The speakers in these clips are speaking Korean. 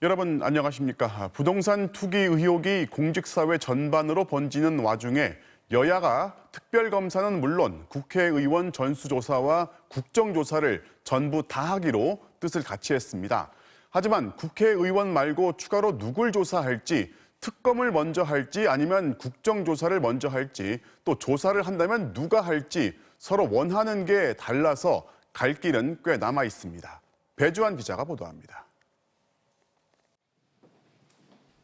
여러분 안녕하십니까? 부동산 투기 의혹이 공직사회 전반으로 번지는 와중에 여야가 특별검사는 물론 국회의원 전수조사와 국정조사를 전부 다 하기로 뜻을 같이 했습니다. 하지만 국회의원 말고 추가로 누굴 조사할지, 특검을 먼저 할지 아니면 국정조사를 먼저 할지, 또 조사를 한다면 누가 할지 서로 원하는 게 달라서 갈 길은 꽤 남아 있습니다. 배주환 기자가 보도합니다.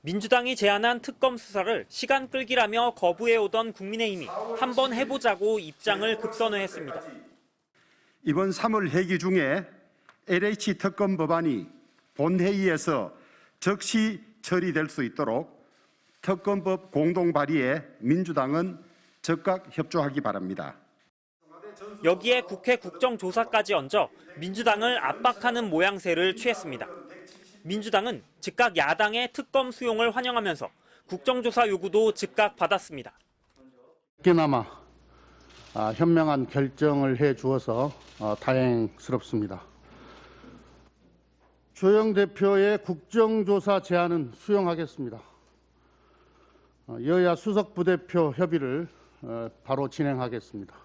민주당이 제안한 특검 수사를 시간 끌기라며 거부해오던 국민의힘이 한번 해보자고 입장을 급선회했습니다. 이번 3월 회기 중에 LH 특검 법안이 본회의에서 즉시 처리될 수 있도록 특검법 공동 발의에 민주당은 적극 협조하기 바랍니다. 여기에 국회 국정조사까지 얹어 민주당을 압박하는 모양새를 취했습니다. 민주당은 즉각 야당의 특검 수용을 환영하면서 국정조사 요구도 즉각 받았습니다. 그나마 현명한 결정을 해주어서 다행스럽습니다. 주호영 대표의 국정조사 제안은 수용하겠습니다. 여야 수석 부대표 협의를 바로 진행하겠습니다.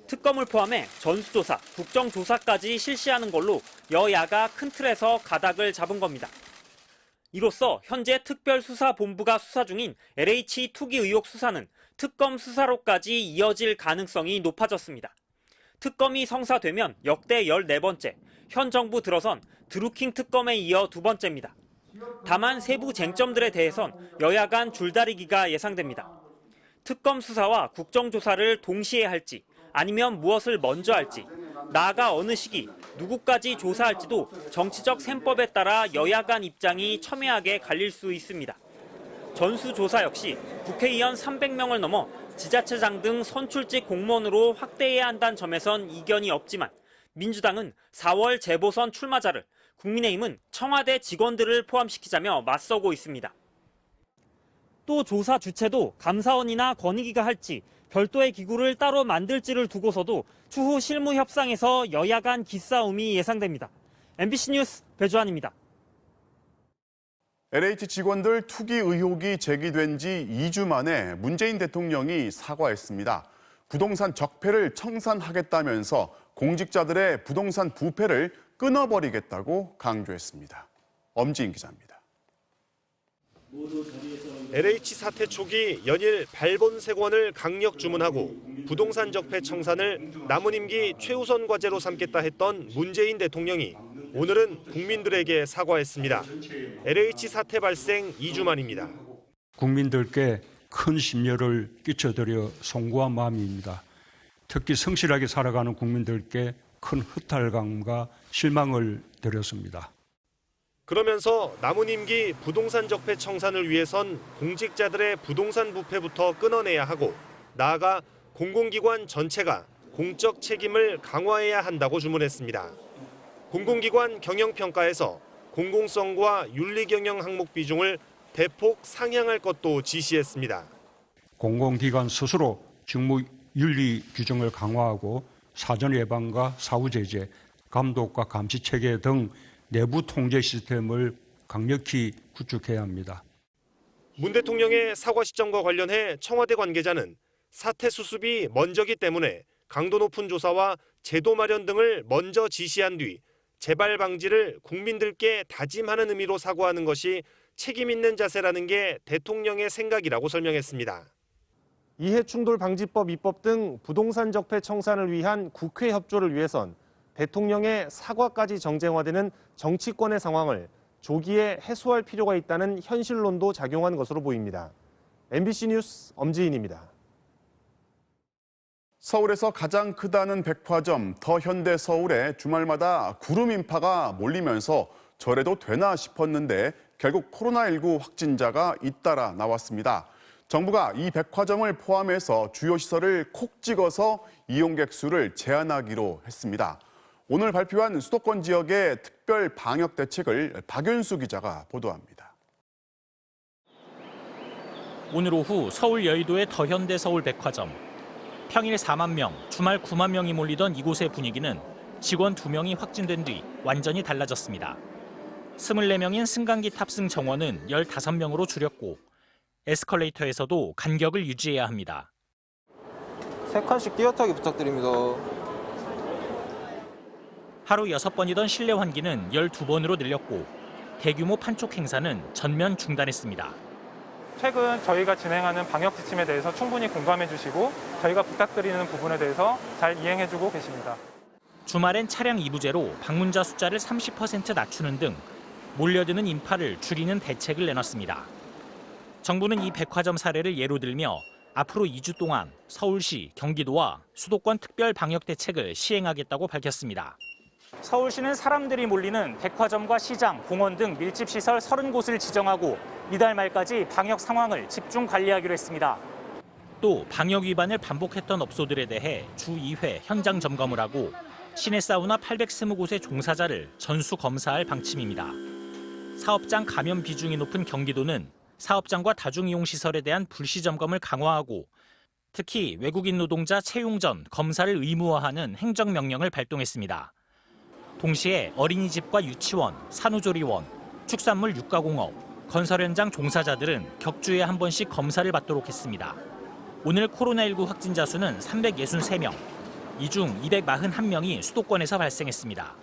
특검을 포함해 전수조사, 국정조사까지 실시하는 걸로 여야가 큰 틀에서 가닥을 잡은 겁니다. 이로써 현재 특별수사본부가 수사 중인 LH 투기 의혹 수사는 특검 수사로까지 이어질 가능성이 높아졌습니다. 특검이 성사되면 역대 14번째, 현 정부 들어선 드루킹 특검에 이어 두 번째입니다. 다만 세부 쟁점들에 대해선 여야 간 줄다리기가 예상됩니다. 특검 수사와 국정조사를 동시에 할지, 아니면 무엇을 먼저 할지, 나아가 어느 시기, 누구까지 조사할지도 정치적 셈법에 따라 여야 간 입장이 첨예하게 갈릴 수 있습니다. 전수조사 역시 국회의원 300명을 넘어 지자체장 등 선출직 공무원으로 확대해야 한다는 점에선 이견이 없지만 민주당은 4월 재보선 출마자를, 국민의힘은 청와대 직원들을 포함시키자며 맞서고 있습니다. 또 조사 주체도 감사원이나 권익위가 할지 별도의 기구를 따로 만들지를 두고서도 추후 실무 협상에서 여야 간 기싸움이 예상됩니다. MBC 뉴스 배주환입니다. LH 직원들 투기 의혹이 제기된 지 2주 만에 문재인 대통령이 사과했습니다. 부동산 적폐를 청산하겠다면서 공직자들의 부동산 부패를 끊어버리겠다고 강조했습니다. 엄지인 기자입니다. LH 사태 초기 연일 발본색원을 강력 주문하고 부동산 적폐 청산을 남은 임기 최우선 과제로 삼겠다 했던 문재인 대통령이 오늘은 국민들에게 사과했습니다. LH 사태 발생 2주 만입니다. 국민들께 큰 심려를 끼쳐드려 송구한 마음입니다. 특히 성실하게 살아가는 국민들께 큰 허탈감과 실망을 드렸습니다. 그러면서 남은 임기 부동산 적폐 청산을 위해선 공직자들의 부동산 부패부터 끊어내야 하고 나아가 공공기관 전체가 공적 책임을 강화해야 한다고 주문했습니다. 공공기관 경영평가에서 공공성과 윤리경영 항목 비중을 대폭 상향할 것도 지시했습니다. 공공기관 스스로 직무 윤리 규정을 강화하고 사전 예방과 사후 제재, 감독과 감시 체계 등 내부 통제 시스템을 강력히 구축해야 합니다. 문 대통령의 사과 시점과 관련해 청와대 관계자는 사태 수습이 먼저기 때문에 강도 높은 조사와 제도 마련 등을 먼저 지시한 뒤 재발 방지를 국민들께 다짐하는 의미로 사과하는 것이 책임 있는 자세라는 게 대통령의 생각이라고 설명했습니다. 이해충돌방지법 입법 등 부동산 적폐 청산을 위한 국회 협조를 위해선 대통령의 사과까지 정쟁화되는 정치권의 상황을 조기에 해소할 필요가 있다는 현실론도 작용한 것으로 보입니다. MBC 뉴스 엄지인입니다. 서울에서 가장 크다는 백화점 더현대서울에 주말마다 구름 인파가 몰리면서 저래도 되나 싶었는데 결국 코로나19 확진자가 잇따라 나왔습니다. 정부가 이 백화점을 포함해서 주요 시설을 콕 찍어서 이용객 수를 제한하기로 했습니다. 오늘 발표한 수도권 지역의 특별 방역 대책을 박윤수 기자가 보도합니다. 오늘 오후 서울 여의도의 더현대 서울 백화점. 평일 4만 명, 주말 9만 명이 몰리던 이곳의 분위기는 직원 2명이 확진된 뒤 완전히 달라졌습니다. 24명인 승강기 탑승 정원은 15명으로 줄였고 에스컬레이터에서도 간격을 유지해야 합니다. 3칸씩 띄어타기 부탁드립니다. 하루 6번이던 실내 환기는 12번으로 늘렸고 대규모 판촉 행사는 전면 중단했습니다. 최근 저희가 진행하는 방역 지침에 대해서 충분히 공감해 주시고 저희가 부탁드리는 부분에 대해서 잘 이행해 주고 계십니다. 주말엔 차량 2부제로 방문자 숫자를 30% 낮추는 등 몰려드는 인파를 줄이는 대책을 내놨습니다. 정부는 이 백화점 사례를 예로 들며 앞으로 2주 동안 서울시, 경기도와 수도권 특별 방역 대책을 시행하겠다고 밝혔습니다. 서울시는 사람들이 몰리는 백화점과 시장, 공원 등 밀집시설 30곳을 지정하고 이달 말까지 방역 상황을 집중 관리하기로 했습니다. 또 방역 위반을 반복했던 업소들에 대해 주 2회 현장 점검을 하고 시내 사우나 820곳의 종사자를 전수 검사할 방침입니다. 사업장 감염 비중이 높은 경기도는 사업장과 다중이용시설에 대한 불시 점검을 강화하고 특히 외국인 노동자 채용 전 검사를 의무화하는 행정명령을 발동했습니다. 동시에 어린이집과 유치원, 산후조리원, 축산물 육가공업, 건설 현장 종사자들은 격주에 한 번씩 검사를 받도록 했습니다. 오늘 코로나19 확진자 수는 363명, 이 중 241명이 수도권에서 발생했습니다.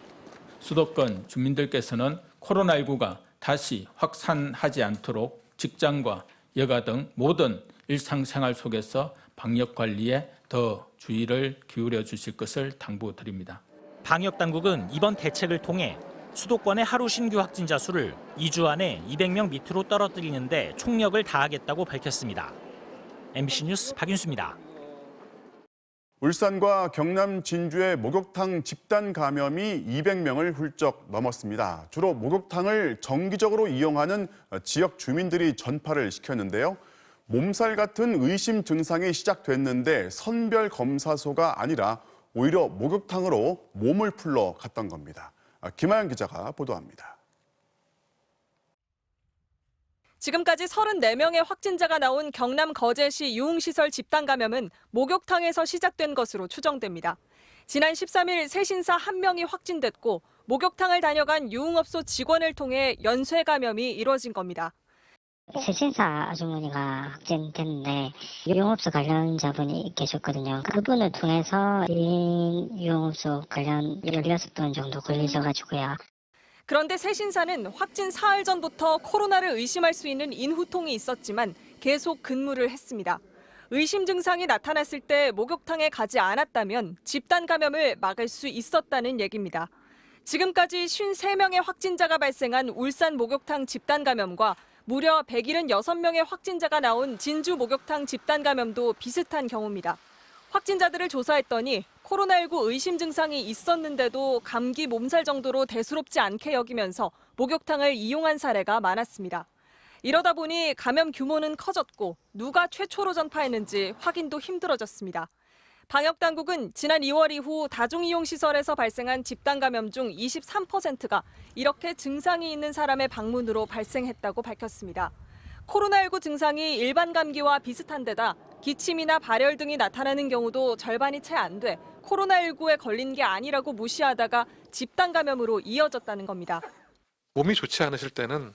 수도권 주민들께서는 코로나19가 다시 확산하지 않도록 직장과 여가 등 모든 일상생활 속에서 방역 관리에 더 주의를 기울여 주실 것을 당부드립니다. 방역당국은 이번 대책을 통해 수도권의 하루 신규 확진자 수를 2주 안에 200명 밑으로 떨어뜨리는 데 총력을 다하겠다고 밝혔습니다. MBC 뉴스 박윤수입니다. 울산과 경남 진주의 목욕탕 집단 감염이 200명을 훌쩍 넘었습니다. 주로 목욕탕을 정기적으로 이용하는 지역 주민들이 전파를 시켰는데요. 몸살 같은 의심 증상이 시작됐는데 선별 검사소가 아니라 오히려 목욕탕으로 몸을 풀러 갔던 겁니다. 김하영 기자가 보도합니다. 지금까지 34명의 확진자가 나온 경남 거제시 유흥시설 집단 감염은 목욕탕에서 시작된 것으로 추정됩니다. 지난 13일 세신사 1명이 확진됐고 목욕탕을 다녀간 유흥업소 직원을 통해 연쇄 감염이 이뤄진 겁니다. 세신사 아주머니가 확진됐는데 유흥업소 관련자분이 계셨거든요. 그분을 통해서 1인 유흥업소 관련 16분 정도 걸리셔가지고요. 그런데 세신사는 확진 사흘 전부터 코로나를 의심할 수 있는 인후통이 있었지만 계속 근무를 했습니다. 의심 증상이 나타났을 때 목욕탕에 가지 않았다면 집단 감염을 막을 수 있었다는 얘기입니다. 지금까지 53명의 확진자가 발생한 울산 목욕탕 집단 감염과 무려 176명의 확진자가 나온 진주 목욕탕 집단 감염도 비슷한 경우입니다. 확진자들을 조사했더니 코로나19 의심 증상이 있었는데도 감기 몸살 정도로 대수롭지 않게 여기면서 목욕탕을 이용한 사례가 많았습니다. 이러다 보니 감염 규모는 커졌고 누가 최초로 전파했는지 확인도 힘들어졌습니다. 방역당국은 지난 2월 이후 다중이용시설에서 발생한 집단 감염 중 23%가 이렇게 증상이 있는 사람의 방문으로 발생했다고 밝혔습니다. 코로나19 증상이 일반 감기와 비슷한 데다 기침이나 발열 등이 나타나는 경우도 절반이 채 안 돼 코로나19에 걸린 게 아니라고 무시하다가 집단 감염으로 이어졌다는 겁니다. 몸이 좋지 않으실 때는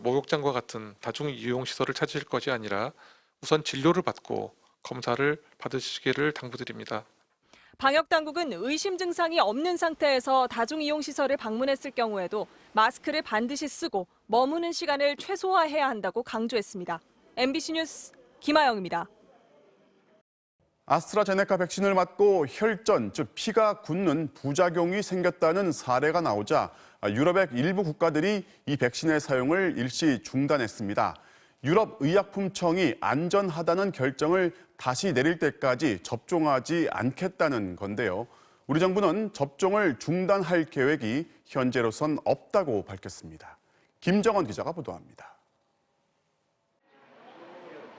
목욕장과 같은 다중이용시설을 찾으실 것이 아니라 우선 진료를 받고 검사를 받으시기를 당부드립니다. 방역당국은 의심 증상이 없는 상태에서 다중이용시설을 방문했을 경우에도 마스크를 반드시 쓰고 머무는 시간을 최소화해야 한다고 강조했습니다. MBC 뉴스 김하영입니다. 아스트라제네카 백신을 맞고 혈전, 즉 피가 굳는 부작용이 생겼다는 사례가 나오자 유럽의 일부 국가들이 이 백신의 사용을 일시 중단했습니다. 유럽의약품청이 안전하다는 결정을 다시 내릴 때까지 접종하지 않겠다는 건데요. 우리 정부는 접종을 중단할 계획이 현재로선 없다고 밝혔습니다. 김정원 기자가 보도합니다.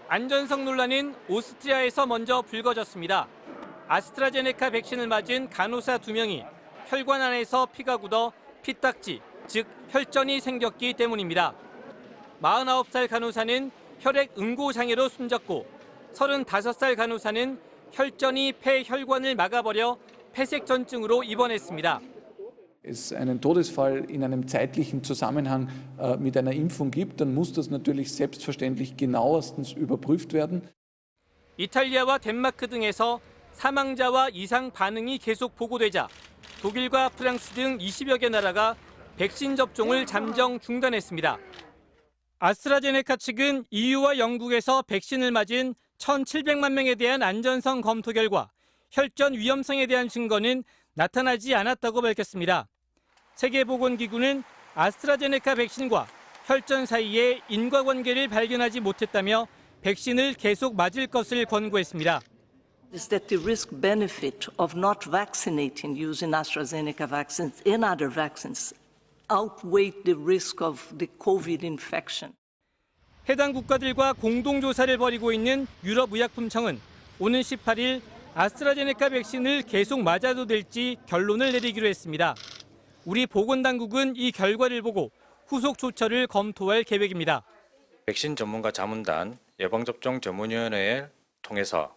안전성 논란은 오스트리아에서 먼저 불거졌습니다. 아스트라제네카 백신을 맞은 간호사 2명이 혈관 안에서 피가 굳어 피딱지, 즉 혈전이 생겼기 때문입니다. 49살 간호사는 혈액 응고 장애로 숨졌고 35살 간호사는 혈전이 폐 혈관을 막아버려 폐색전증으로 입원했습니다. es einen Todesfall in einem zeitlichen Zusammenhang mit einer Impfung gibt, dann muss das natürlich selbstverständlich genauestens überprüft werden. 이탈리아와 덴마크 등에서 사망자와 이상 반응이 계속 보고되자 독일과 프랑스 등 20여 개 나라가 백신 접종을 잠정 중단했습니다. 아스트라제네카 측은 EU와 영국에서 백신을 맞은 1,700만 명에 대한 안전성 검토 결과 혈전 위험성에 대한 증거는 나타나지 않았다고 밝혔습니다. 세계보건기구는 아스트라제네카 백신과 혈전 사이에 인과관계를 발견하지 못했다며 백신을 계속 맞을 것을 권고했습니다. Is that the risk benefit of not vaccinating using AstraZeneca vaccines and other vaccines outweigh the risk of the COVID infection. 해당 국가들과 공동조사를 벌이고 있는 유럽의약품청은 오는 18일 아스트라제네카 백신을 계속 맞아도 될지 결론을 내리기로 했습니다. 우리 보건당국은 이 결과를 보고 후속 조처를 검토할 계획입니다. 백신 전문가 자문단 예방접종 전문위원회를 통해서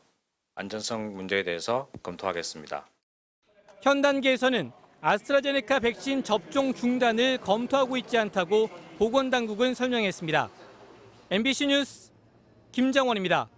안전성 문제에 대해서 검토하겠습니다. 현 단계에서는 아스트라제네카 백신 접종 중단을 검토하고 있지 않다고 보건당국은 설명했습니다. MBC 뉴스 김정원입니다.